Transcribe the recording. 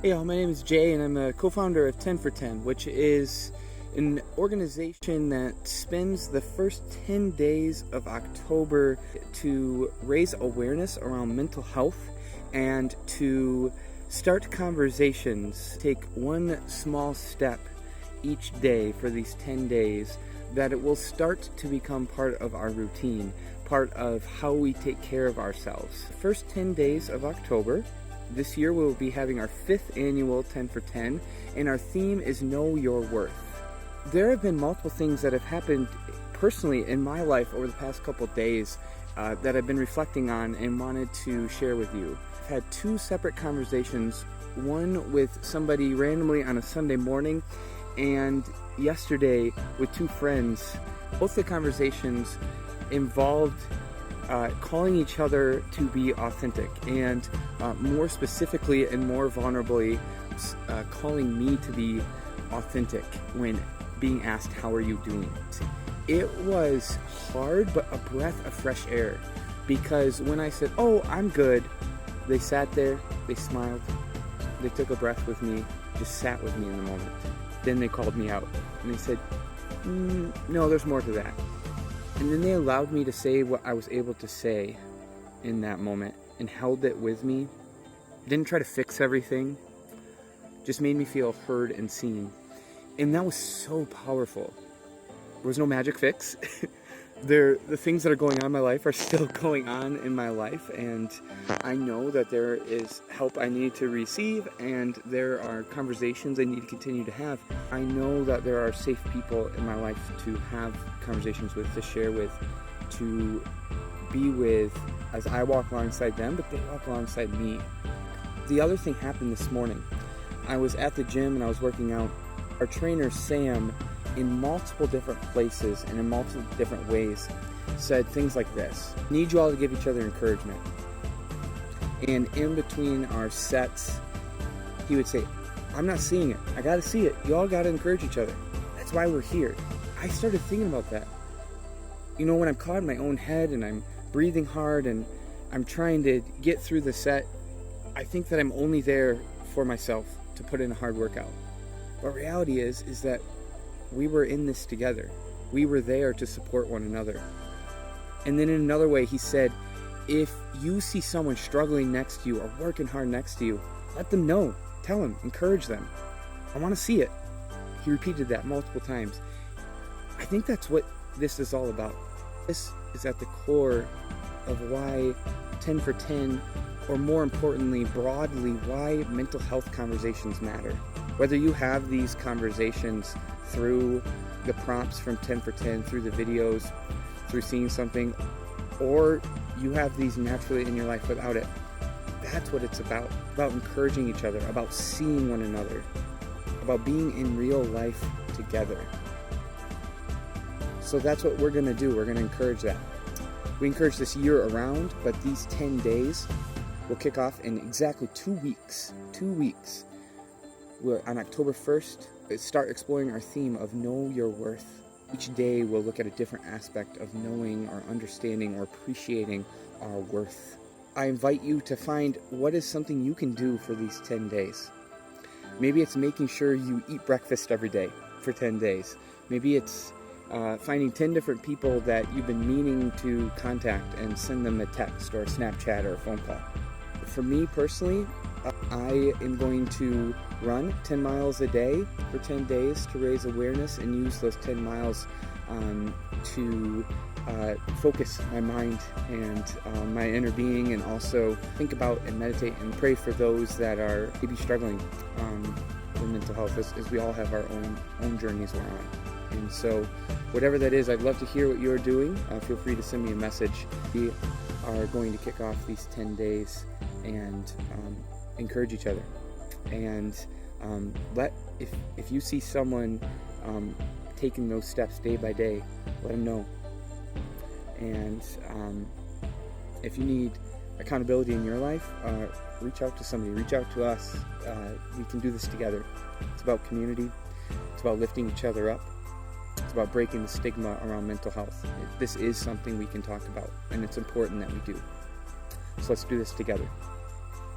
Hey y'all, my name is Jay and I'm a co-founder of 10 for 10, which is an organization that spends the first 10 days of October to raise awareness around mental health and to start conversations. Take one small step each day for these 10 days that it will start to become part of our routine, part of how we take care of ourselves. The first 10 days of October, this year we'll be having our 5th annual 10 for 10, and our theme is Know Your Worth. There have been multiple things that have happened personally in my life over the past couple days that I've been reflecting on and wanted to share with you. I've had 2 separate conversations, one with somebody randomly on a Sunday morning, and yesterday with 2 friends. Both the conversations involved calling each other to be authentic, and more specifically and more vulnerably calling me to be authentic when being asked, how are you doing? It was hard, but a breath of fresh air, because when I said, oh, I'm good, they sat there, they smiled, they took a breath with me, just sat with me in the moment. Then they called me out and they said, no, there's more to that. And then they allowed me to say what I was able to say in that moment and held it with me. Didn't try to fix everything, just made me feel heard and seen. And that was so powerful. There was no magic fix. The things that are going on in my life are still going on in my life, and I know that there is help I need to receive, and there are conversations I need to continue to have. I know that there are safe people in my life to have conversations with, to share with, to be with as I walk alongside them, but they walk alongside me. The other thing happened this morning. I was at the gym and I was working out. Our trainer, Sam, in multiple different places and in multiple different ways, said things like this: need you all to give each other encouragement. And in between our sets, he would say, I'm not seeing it. I gotta see it. You all gotta encourage each other. That's why we're here. I started thinking about that. You know, when I'm caught in my own head and I'm breathing hard and I'm trying to get through the set, I think that I'm only there for myself to put in a hard workout. But reality is that we were in this together. We were there to support one another. And then in another way, he said, if you see someone struggling next to you or working hard next to you, let them know. Tell them, encourage them. I want to see it. He repeated that multiple times. I think that's what this is all about. This is at the core of why 10 for 10, or more importantly, broadly, why mental health conversations matter. Whether you have these conversations through the prompts from 10 for 10, through the videos, through seeing something, or you have these naturally in your life without it, that's what it's about encouraging each other, about seeing one another, about being in real life together. So that's what we're going to do. We're going to encourage that. We encourage this year around, but these 10 days will kick off in exactly 2 weeks. 2 weeks. We're on October 1st, start exploring our theme of Know Your Worth. Each day we'll look at a different aspect of knowing or understanding or appreciating our worth. I invite you to find what is something you can do for these 10 days. Maybe it's making sure you eat breakfast every day for 10 days. Maybe it's finding 10 different people that you've been meaning to contact and send them a text or a Snapchat or a phone call. For me personally, I am going to run 10 miles a day for 10 days to raise awareness and use those 10 miles to focus my mind and my inner being, and also think about and meditate and pray for those that are maybe struggling with mental health, as we all have our own journeys we're on. And so whatever that is, I'd love to hear what you're doing. Feel free to send me a message. We are going to kick off these 10 days and encourage each other. And if you see someone taking those steps day by day, let them know. And if you need accountability in your life, reach out to somebody, reach out to us. We can do this together. It's about community. It's about lifting each other up. It's about breaking the stigma around mental health. This is something we can talk about, and it's important that we do. So let's do this together.